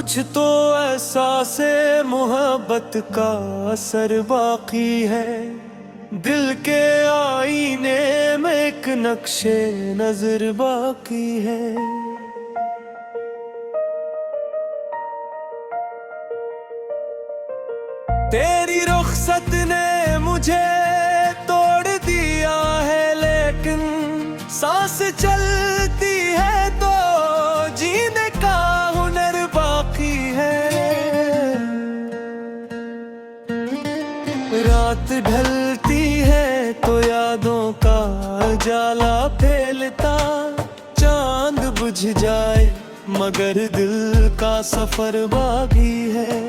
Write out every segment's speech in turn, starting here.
कुछ तो एहसास मोहब्बत का असर बाकी है। दिल के आईने में एक नक्शे नजर बाकी है। तेरी रुखसत ने मुझे तोड़ दिया है, लेकिन सांस चलती है तो जीने का हुनर बाकी है। रात ढलती है तो यादों का उजाला फैलता, चांद बुझ जाए मगर दिल का सफर बाकी है।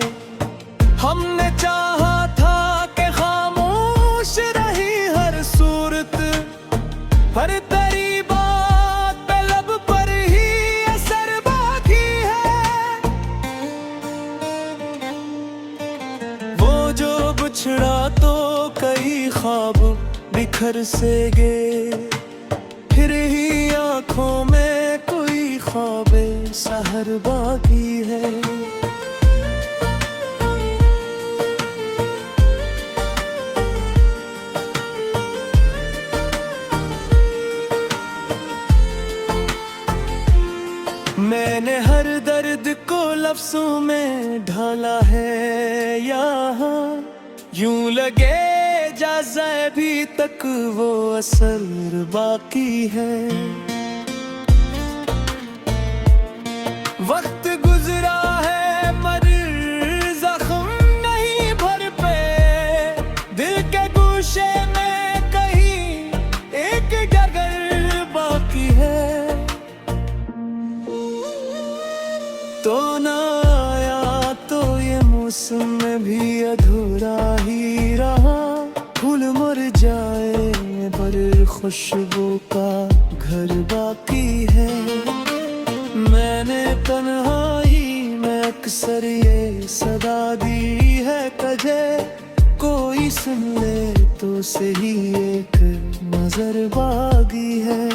हमने चाहा था कि खामोश रही हर सूरत, पर तेरी बात पे लब पर ही असर बाकी है। वो जो बिछड़ा तो कई ख्वाब बिखर से गए, फिर ही आंखों में कोई ख्वाबे सहर बाकी है। मैंने हर दर्द को लफ्जों में ढाला है यहाँ, यूं लगे जैसे अभी तक वो असर बाकी है। वक्त गुजरा है मगर जख्म नहीं भर पे, दिल के गोशे में कहीं एक डगर बाकी है। तो ना आया तो ये मौसम में भी अधूरा ही रहा, फूल मर जाए पर खुशबू का घर बाकी है। मैंने तन्हाई में अक्सर ये सदा दी है तुझे, कोई सुन ले तो सही एक नजर बाकी है।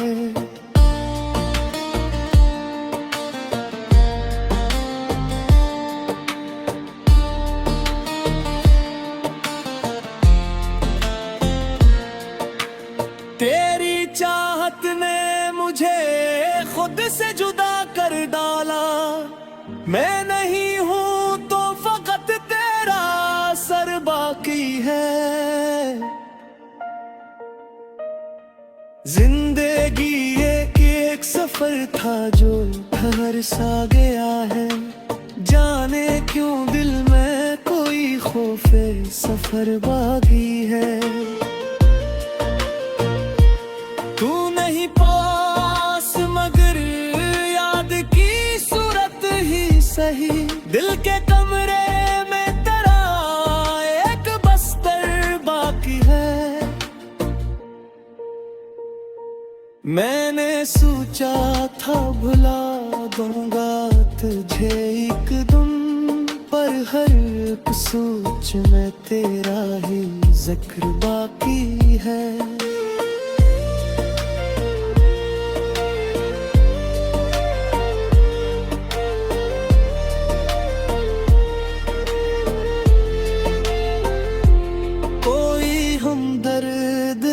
तेरी चाहत ने मुझे खुद से जुदा कर डाला, मैं नहीं हूं तो फकत तेरा असर बाकी है। जिंदगी एक सफर था जो ठहर सा गया है, जाने क्यों दिल में कोई खौफे सफर बाकी है। तू नहीं पास मगर याद की सूरत ही सही, दिल के कमरे में तेरा एक बस्तर बाकी है। मैंने सोचा था भुला दूंगा तुझे एक दिन, पर हर एक सोच में तेरा ही जिक्र बाकी है।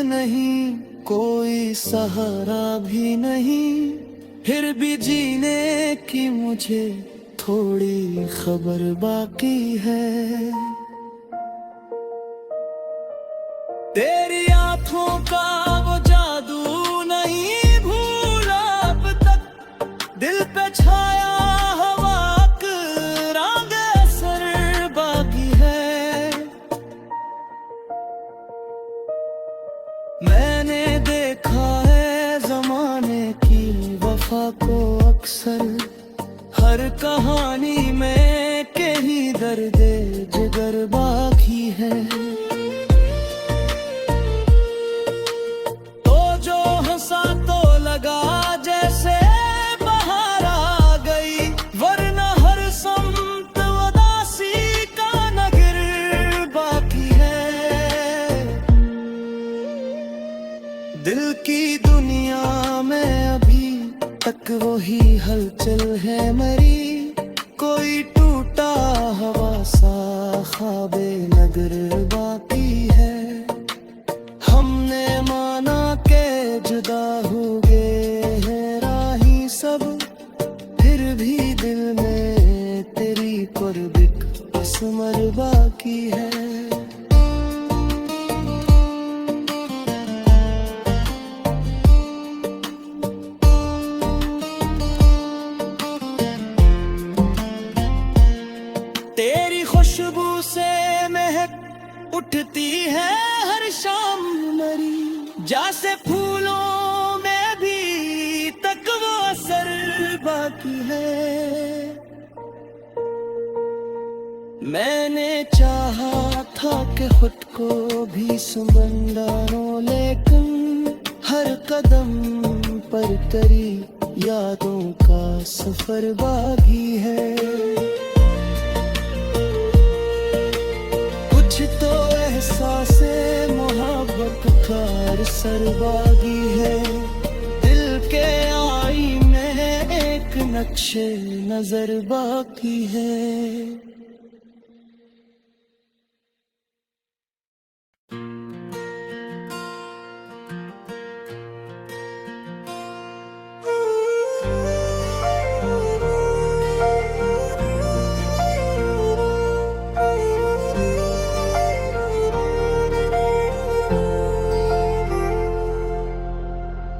नहीं कोई सहारा भी नहीं, फिर भी जीने की मुझे थोड़ी खबर बाकी है। तेरी आंखों का वो जादू नहीं भूला अब तक, दिल पे छाया हवा का असर बाकी है। मैंने देखा है जमाने की वफा को अक्सर, हर कहानी में कहीं दर्द जिगर बाकी है। तो जो हंसा तो लगा जैसे बाहर आ गई, वरना हर समत उदासी का नगर बाकी है। दिल की दुनिया में अभी तक वही हलचल है मरी, कोई हवा सा ख्वाबे नगर बाकी है। हमने माना के जुदा हो गए हैं राही सब, फिर भी दिल में तेरी कुर्बत कसमर बाकी है। तेरी खुशबू से महक उठती है हर शाम मरी, जैसे फूलों में भी तक वो असर बाकी है। मैंने चाहा था कि खुद को भी संभालो, लेकिन हर कदम पर तेरी यादों का सफर बाकी है। कुछ तो एहसासे मोहब्बत का असर बाकी है। दिल के आईने एक नक्शे नजर बाकी है।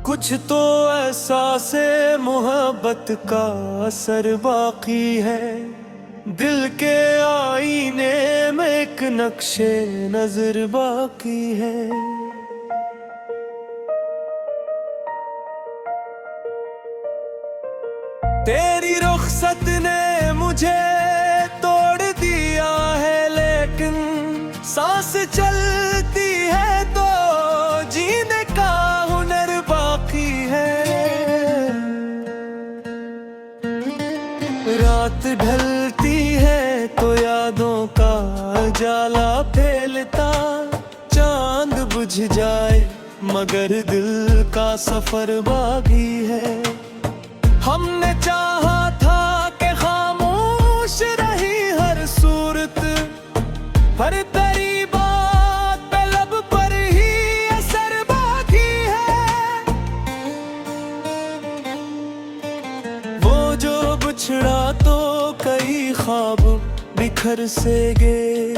कुछ तो एहसासे मोहब्बत का असर बाकी है। दिल के आईने में एक नक्शे नजर बाकी है। तेरी रुखसत ने मुझे तोड़ दिया है, लेकिन सांस चलती है तो जीने का हुनर बाकी है। रात ढलती है तो यादों का जाला फैलता, चांद बुझ जाए मगर दिल का सफर बाकी है। हमने चाहा था कि खामोश रही हर सूरत, पर तेरी बात पे लब पर ही असर बाकी है। वो जो बिछड़ा तो कई ख्वाब बिखर से गए,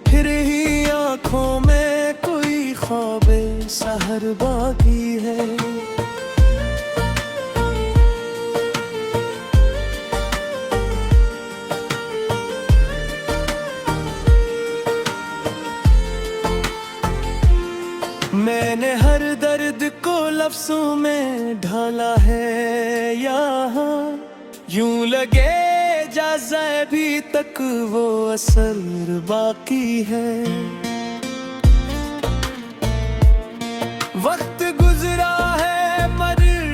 फिर ही आंखों में कोई ख्वाबे सहर बाकी है। मैंने हर दर्द को लफ्जों में ढाला है यहाँ, यूं लगे जैसे अभी तक वो असर बाकी है। वक्त गुजरा है मगर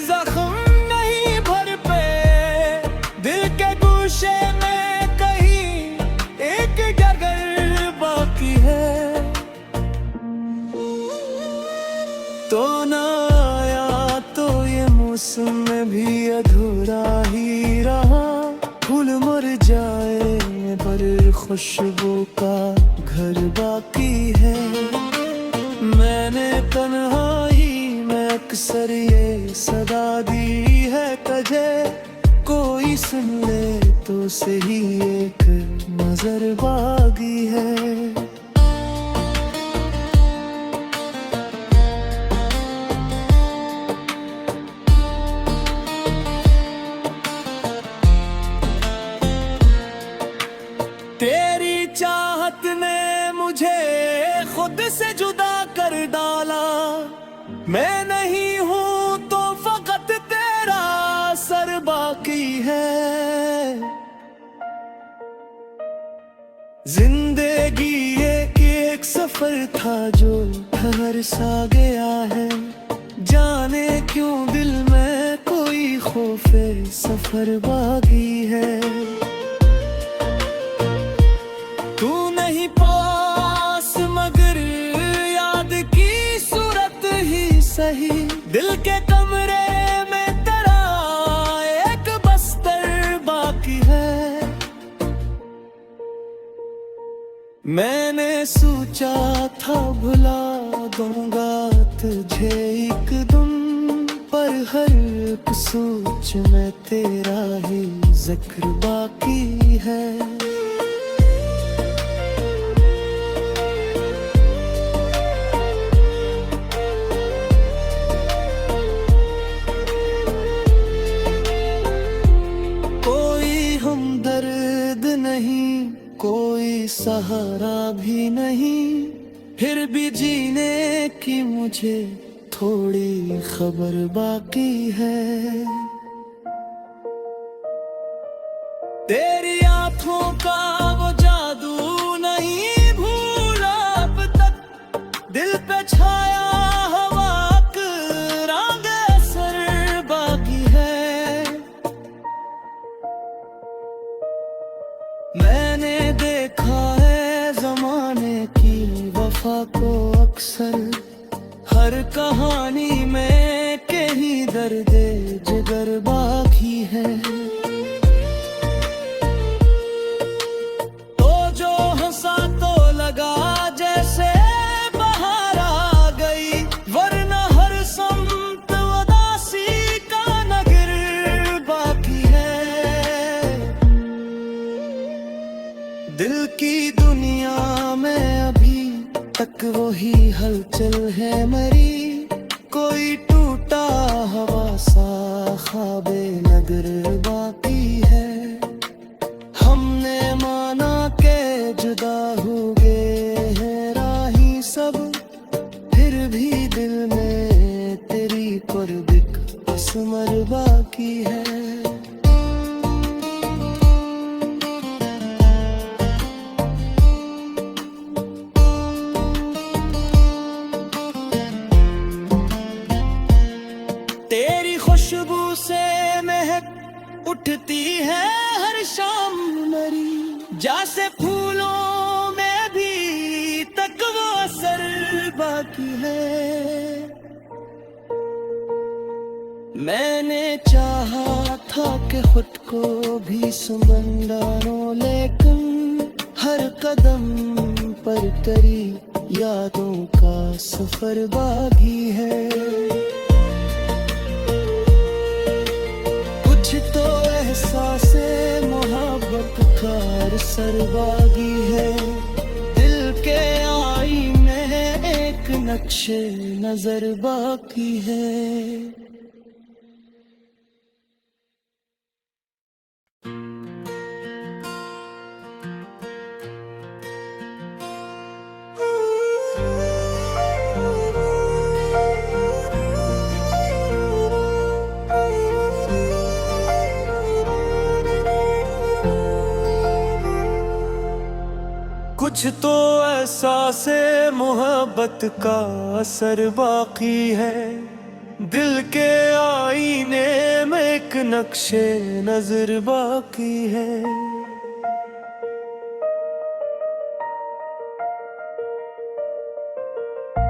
जख्म नहीं भर पे, दिल के गोशे में कहीं एक जगह बाकी है। तो ना आया तो ये मौसम में भी अधूरा ही रहा, फूल मर जाए पर खुशबू का घर बाकी है। मैंने तन्हाई में अक्सर ये सदा दी है तुझे, कोई सुन ले तो सही एक नजर बाकी है। तेरी चाहत ने मुझे खुद से जुदा कर डाला, मैं नहीं हूं तो फकत तेरा असर बाकी है। जिंदगी एक सफर था जो ठहर सा गया है, जाने क्यों दिल में कोई खौफे सफर बाकी है। तू नहीं पास मगर याद की सूरत ही सही, दिल के कमरे में तेरा एक बस्तर बाकी है। सोचा था भुला दूंगा तुझे एक दिन, पर हर सोच में तेरा ही जिक्र बाकी है। कोई हमदर्द नहीं, कोई सहारा भी नहीं, फिर भी जीने की मुझे थोड़ी खबर बाकी है। तेरी आंखों का वो जादू नहीं भूला अब तक, दिल पे छाया हवा का असर बाकी है। मैंने देखा है जमाने की वफा को अक्सर, हर कहानी में कहीं दर्द जिगर बाकी है। तो जो हंसा तो लगा जैसे बहार आ गई, वरना हर समत उदासी का नगर बाकी है। दिल की दुनिया में अभी तक वही हलचल है मरी, कोई टूटा हवा सा ख्वाबे नगर बाकी है। हमने माना के जुदा हो गए हैं राही सब, फिर भी दिल में तेरी कुर्बत असमर बाकी है। तेरी खुशबू से महक उठती है हर शाम मरी, जैसे फूलों में भी तक वो असर बाकी है। मैंने चाहा था कि खुद को भी समंदरों, लेकिन हर कदम पर तेरी यादों का सफर बाकी है। तो एहसासे मोहब्बत का असर बाकी है, दिल के आईने में एक नक्शे नजर बाकी है। कुछ तो एहसासे मोहब्बत का असर बाकी है, दिल के आईने में एक नक्शे नजर बाकी है।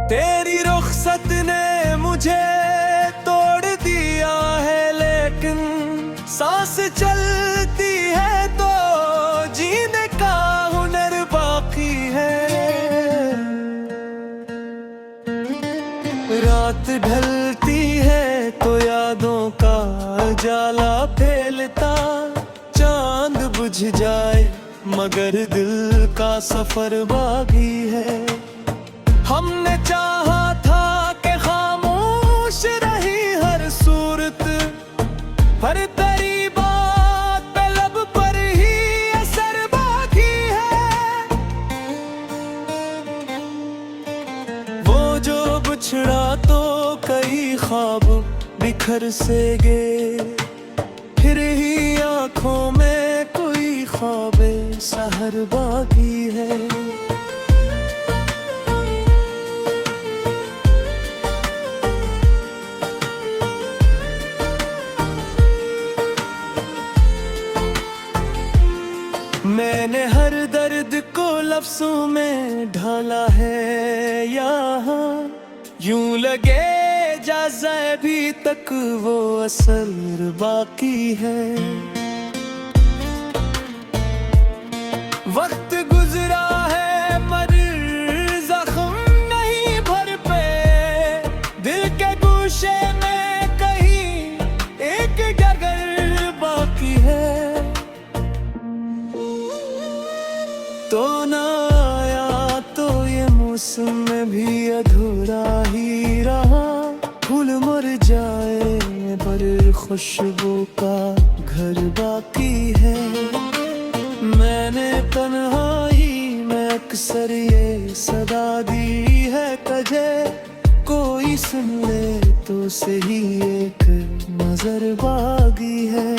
तेरी रुखसत ने मुझे तोड़ दिया है, लेकिन सांस चलती है तो जीने का हुनर बाकी है। रात ढलती है तो यादों का उजाला फैलता, चांद बुझ जाए मगर दिल का सफर बाकी है। हमने चाहा था कि खामोश रही हर सूरत, पर तेरी बात पे लब पर ही असर बाकी है। वो जो बिछड़ा तो कई ख्वाब बिखर से गए, फिर ही आंखों में कोई ख्वाबे सहर बाकी है। मैंने हर दर्द को लफ्जों में ढाला है यहाँ, यूं लगे जैसे अभी तक वो असर बाकी है। वक्त गुजरा है मर खुशबू का घर बाकी है। मैंने तन्हाई में अक्सर ये सदा दी है तुझे, कोई सुन ले तो सही एक नजर बागी है।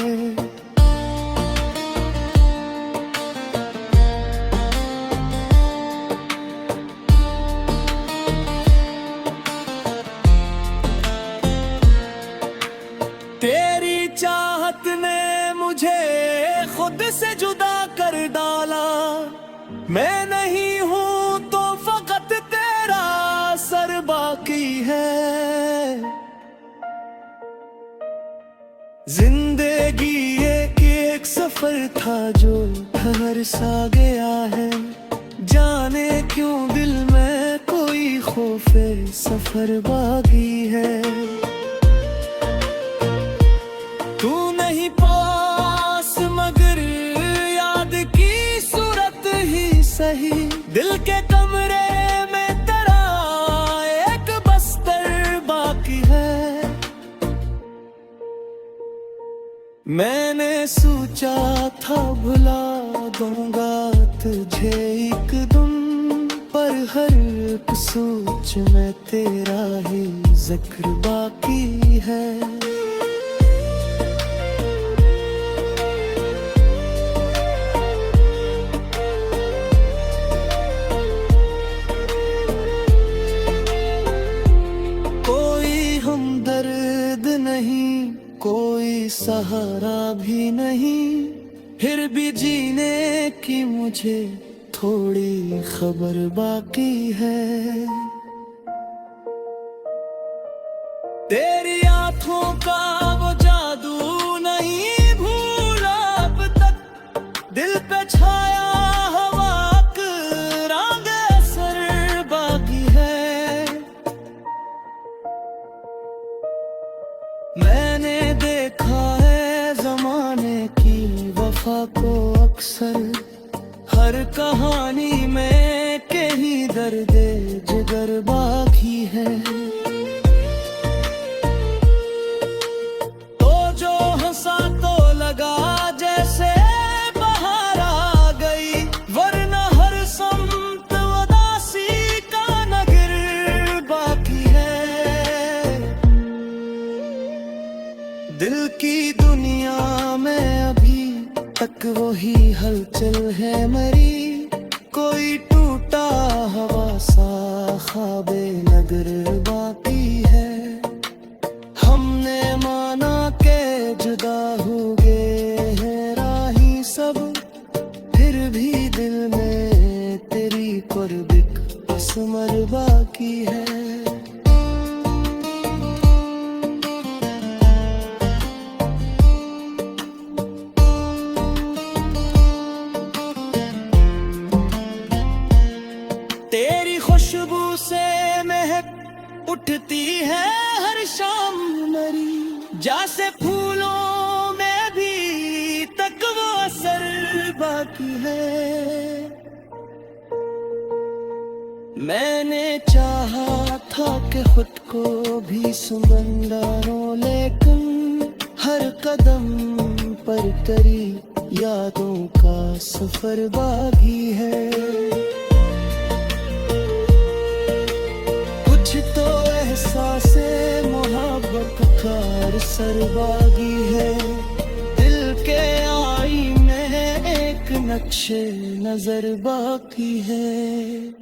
तेरी चाहत ने मुझे खुद से जुदा कर डाला, मैं नहीं हूं तो फकत तेरा सर बाकी है। जिंदगी एक सफर था जो ठहर सा गया है, जाने क्यों दिल में कोई खौफे सफर बाकी है। तू नहीं पास मगर याद की सूरत ही सही, दिल के कमरे में तेरा एक बस्तर बाकी है। मैंने सोचा था भुला दूंगा तुझे एक दिन, पर हर एक सोच में तेरा ही जिक्र बाकी है। कोई सहारा भी नहीं, फिर भी जीने की मुझे थोड़ी खबर बाकी है। तेरी आंखों का वो जादू नहीं भूला अब तक, दिल पे छाया हवा का रंग असर बाकी है। मैंने देखा है जमाने की वफा को अक्सर, हर कहानी में कहीं दर्द जिगर बाकी है। तो जो हंसा तो लगा जैसे बहार आ गई, वरना हर समत उदासी का नगर बाकी है। दिल की दुनिया में अभी तक वही हलचल है मरी, कोई टूटा हवा सा ख्वाबे नगर बाकी है। हमने माना के जुदा हो गए हैं राही सब, फिर भी दिल में तेरी कुर्बत असमर बाकी है। तेरी खुशबू से महक उठती है हर शाम मरी, जैसे फूलों में भी तक वो असर बाकी है। मैंने चाहा था कि खुद को भी सुमंदरों, लेकिन हर कदम पर तेरी यादों का सफर बाकी है। एहसासे मोहब्बत का असर बाकी है, दिल के आईने में एक नक्शे नजर बाकी है।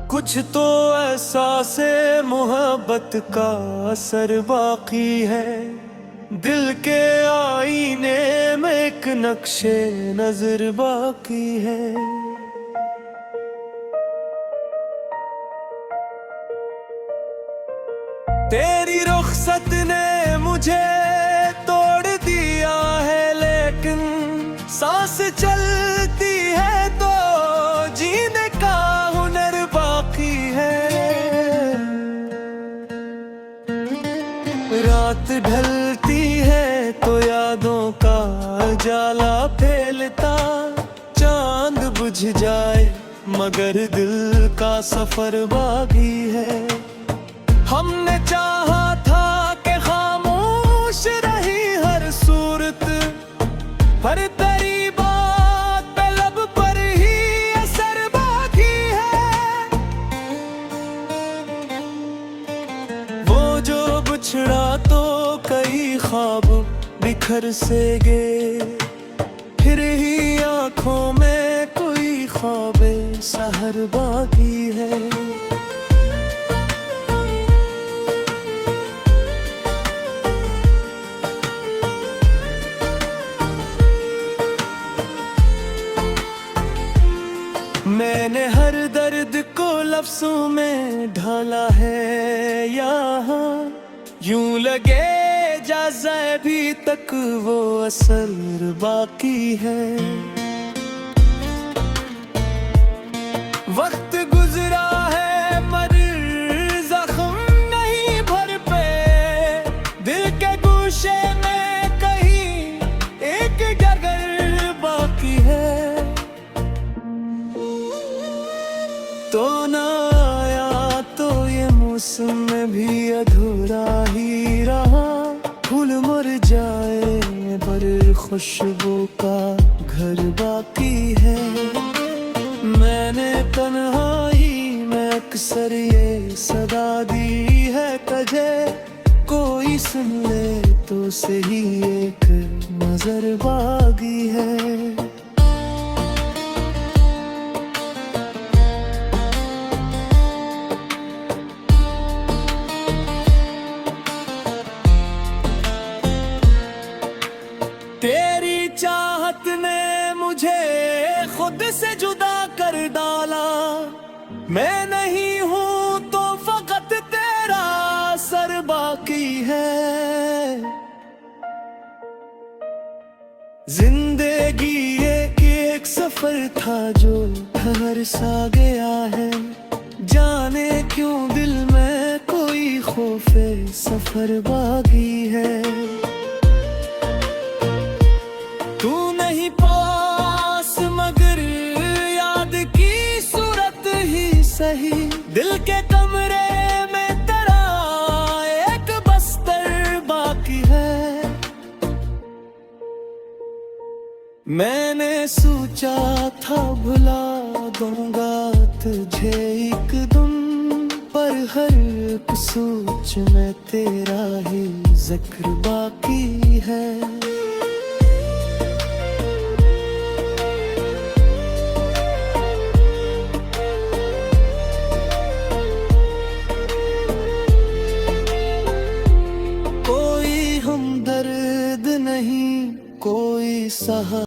कुछ तो एहसासे मोहब्बत का असर बाकी है, दिल के आईने में एक नक्शे नजर बाकी है। तेरी रुखसत ने मुझे तोड़ दिया है, लेकिन सांस चलती है तो जीने का रात ढलती है तो यादों का जाला फैलता, चांद बुझ जाए मगर दिल का सफर बाकी है। हमने चाहा था कि खामोश रही हर सूरत, पर तेरी बात पे लब पर ही असर बाकी है। वो जो बिछड़ा तो कई ख्वाब बिखर से गए, फिर ही आंखों में कोई ख्वाबे सहर बाकी है। मैंने हर दर्द को लफ्जों में ढाला है यहाँ, यूं लगे जैसे अभी तक वो असर बाकी है। वक्त गुजरा है मगर जख्म नहीं भर पे, दिल के गोशे में कहीं एक जगह बाकी है। तो ना आया तो ये मौसम में भी अधूरा ही रहा, फूल मर जाए पर खुशबू का घर बाकी है। मैंने तन्हाई में अक्सर ये सदा दी है तुझे, कोई सुन ले तो सही एक नजर बाकी है। तेरी चाहत ने मुझे खुद से जुदा कर डाला, मैं नहीं हूं तो फकत तेरा असर बाकी है। जिंदगी एक सफर था जो ठहर सा गया है, जाने क्यों दिल में कोई खौफे सफर बाकी है। तू नहीं पास मगर याद की सूरत ही सही, दिल के कमरे में तेरा एक बस्तर बाकी है। मैंने सोचा था भुला दूंगा तुझे एक दिन, पर हर सोच में तेरा ही जिक्र बाकी है। कोई हमदर्द नहीं, कोई सहारा